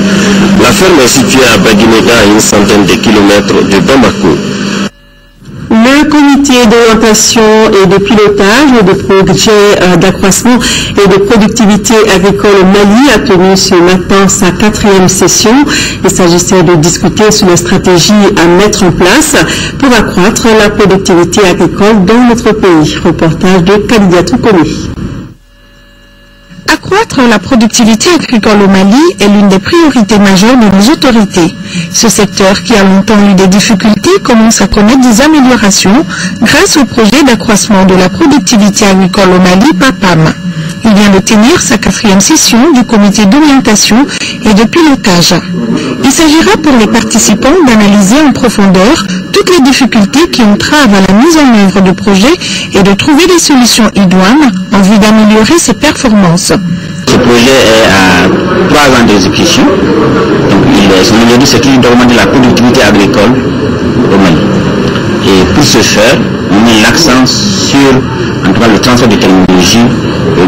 La ferme est située à Baguinega, à une centaine de kilomètres de Bamako. Le comité d'orientation et de pilotage de projets d'accroissement et de productivité agricole au Mali a tenu ce matin sa 4e session. Il s'agissait de discuter sur les stratégies à mettre en place pour accroître la productivité agricole dans notre pays. Reportage de Kalidiatou Koné. Accroître la productivité agricole au Mali est l'une des priorités majeures de nos autorités. Ce secteur, qui a longtemps eu des difficultés, commence à connaître des améliorations grâce au projet d'accroissement de la productivité agricole au Mali, PAPAM. Il vient de tenir sa 4e session du comité d'orientation et de pilotage. Il s'agira pour les participants d'analyser en profondeur toutes les difficultés qui entravent à la mise en œuvre du projet et de trouver des solutions idoines en vue d'améliorer ses performances. Ce projet est à 3 ans d'exécution. Son objectif, c'est d'augmenter la productivité agricole au Mali. Et pour ce faire, on met l'accent sur le transfert de technologies,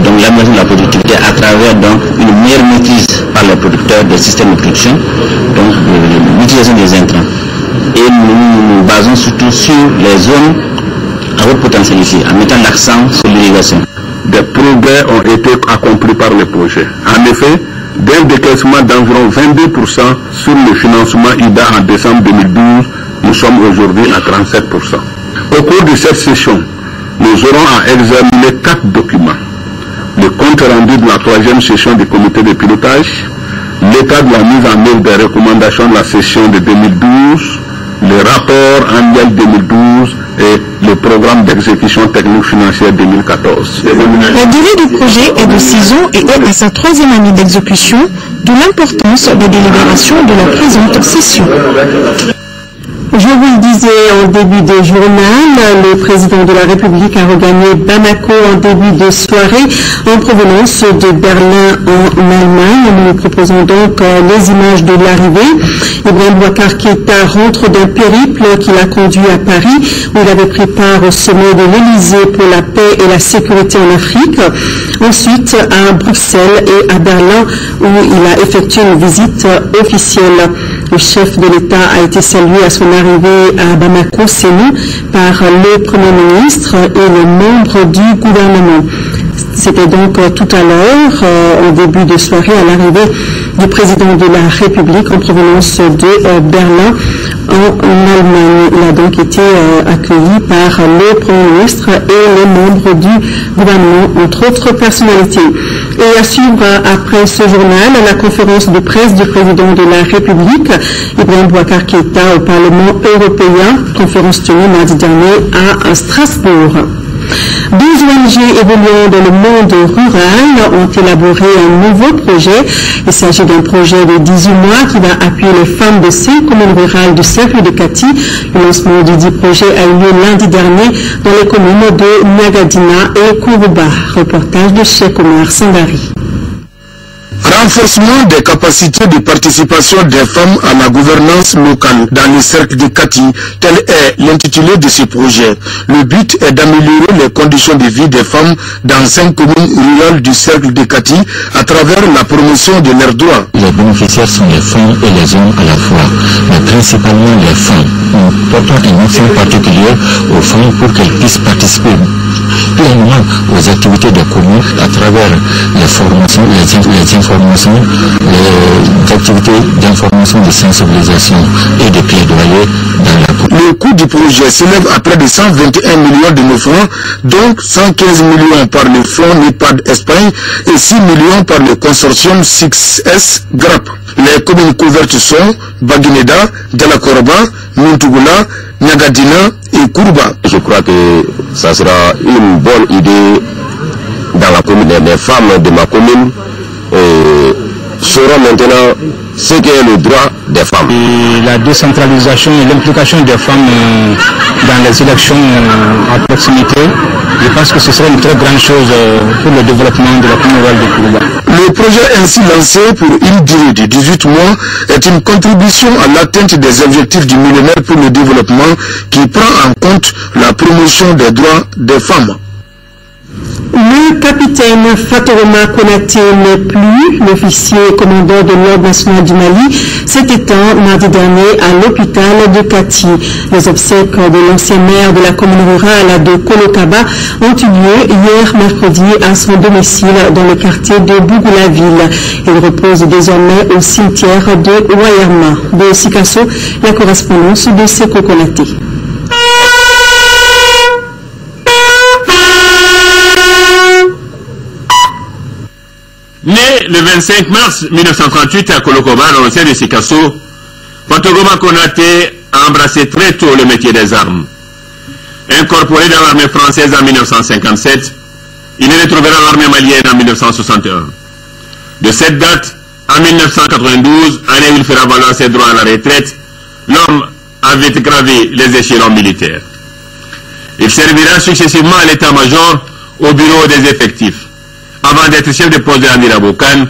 donc l'amélioration de la productivité à travers donc, une meilleure maîtrise par les producteurs des systèmes de production, donc l'utilisation des intrants. Et nous nous basons surtout sur les zones à haute potentialité, en mettant l'accent sur l'irrigation. Des progrès ont été accomplis par le projet. En effet, d'un décaissement d'environ 22% sur le financement IDA en décembre 2012, nous sommes aujourd'hui à 37%. Au cours de cette session, nous aurons à examiner 4 documents. Le compte rendu de la 3e session du comité de pilotage, l'état de la mise en œuvre des recommandations de la session de 2012, le rapport annuel 2012 et le programme d'exécution technique financière 2014. La durée du projet est de 6 ans et est à sa 3e année d'exécution, d'où l'importance des délibérations de la présente session. Je vous le disais en début de journal, le président de la République a regagné Bamako en début de soirée en provenance de Berlin en Allemagne. Nous proposons donc les images de l'arrivée. Ibrahim Boubacar Keïta rentre d'un périple qui l'a conduit à Paris, où il avait pris part au sommet de l'Élysée pour la paix et la sécurité en Afrique. Ensuite à Bruxelles et à Berlin, où il a effectué une visite officielle. Le chef de l'État a été salué à son arrivée à Bamako, Sénou, par le Premier ministre et les membres du gouvernement. C'était donc tout à l'heure, en début de soirée, à l'arrivée du président de la République en provenance de Berlin en Allemagne. Il a donc été accueilli par le Premier ministre et les membres du gouvernement, entre autres personnalités. Et à suivre après ce journal, la conférence de presse du président de la République, Ibrahim Boubacar Keïta, au Parlement européen, conférence tenue mardi dernier à Strasbourg. 12 ONG évoluant dans le monde rural ont élaboré un nouveau projet. Il s'agit d'un projet de 18 mois qui va appuyer les femmes de 5 communes rurales du cercle de Kati. Le lancement du dit projet a eu lieu lundi dernier dans les communes de Niagadina et Kourouba. Reportage de Cheikh Omar Sangari. Renforcement des capacités de participation des femmes à la gouvernance locale dans le cercle de Kati, tel est l'intitulé de ce projet. Le but est d'améliorer les conditions de vie des femmes dans 5 communes rurales du cercle de Kati à travers la promotion de leurs droits. Les bénéficiaires sont les femmes et les hommes à la fois, mais principalement les femmes. Nous portons une mention particulière aux femmes pour qu'elles puissent participer pleinement aux activités des communes à travers les formations, les informations, les activités d'information, de sensibilisation et de plaidoyer dans la commune. Le coût du projet s'élève à près de 121 millions de nos francs, donc 115 millions par le fonds NEPAD Espagne et 6 millions par le consortium 6S GRAP. Les communes couvertes sont Baguineda, Delakorba, Muntugula, Niagadina et Kourouba. Je crois que ça sera une bonne idée dans la commune. Les femmes de ma commune sauront maintenant ce qu'est le droit des femmes. Et la décentralisation et l'implication des femmes dans les élections à proximité, je pense que ce serait une très grande chose pour le développement de la commune rurale de Kourouba. Le projet ainsi lancé pour une durée de 18 mois est une contribution à l'atteinte des objectifs du millénaire pour le développement qui prend en compte la promotion des droits des femmes. Le capitaine Fatoroma Konaté n'est plus l'officier commandant de l'Ordre national du Mali, s'est éteint mardi dernier à l'hôpital de Kati. Les obsèques de l'ancien maire de la commune rurale de Kolokaba ont eu lieu hier mercredi à son domicile dans le quartier de Bougoula-Ville. Il repose désormais au cimetière de Wayarma. De Sikasso, la correspondance de Seko Konaté. Né le 25 mars 1938 à Kolokoba, dans l'ancien de Sikasso, Fatoroma Konaté a embrassé très tôt le métier des armes. Incorporé dans l'armée française en 1957, il retrouvera l'armée malienne en 1961. De cette date, en 1992, année où il fera valoir ses droits à la retraite, l'homme avait gravé les échelons militaires. Il servira successivement à l'état-major, au bureau des effectifs, avant d'être chef de poste de l'Amirabokan,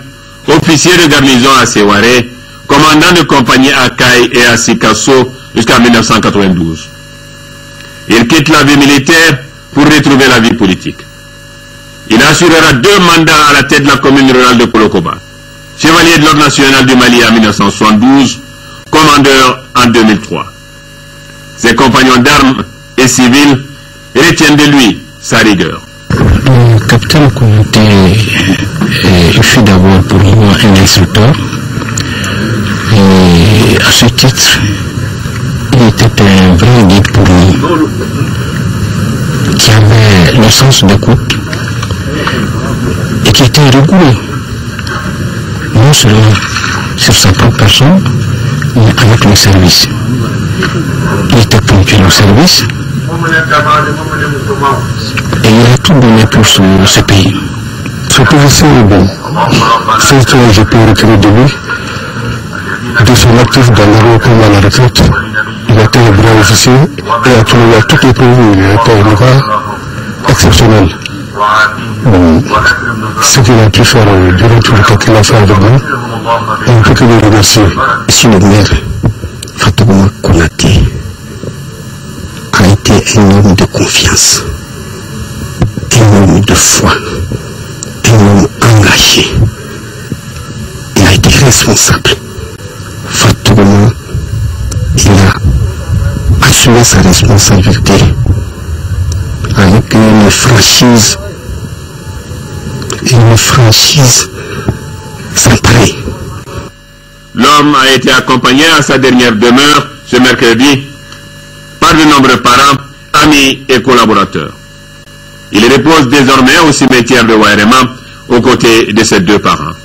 officier de garnison à Seware, commandant de compagnie à Kaï et à Sikasso jusqu'en 1992. Il quitte la vie militaire pour retrouver la vie politique. Il assurera 2 mandats à la tête de la commune rurale de Kolokoba, chevalier de l'ordre national du Mali en 1972, commandeur en 2003. Ses compagnons d'armes et civils retiennent de lui sa rigueur. Le capitaine Kouyaté fut d'abord pour moi un instructeur. Et à ce titre, il était un vrai guide pour nous, qui avait le sens d'écoute et qui était rigoureux, non seulement sur sa propre personne, mais avec le service. Il était ponctuel au service et il a tout donné pour ce pays. Ce professeur est bon. C'est ce que je peux retirer de lui. De son actif dans l'armée comme à la retraite, il était un grand officier et a trouvé toutes les preuves. Il était un gars exceptionnel. Bon, ce qu'il a pu faire durant tout le temps qu'il a fait avec nous, on ne peut que le remercier. Monsieur le maire, Fatouma Konaté a été un homme de confiance, un homme de foi, un homme engagé. Il a été responsable. Fatouma, il a assumé sa responsabilité avec une franchise sans pareil. L'homme a été accompagné à sa dernière demeure ce mercredi par de nombreux parents, amis et collaborateurs. Il repose désormais au cimetière de Wairema aux côtés de ses 2 parents.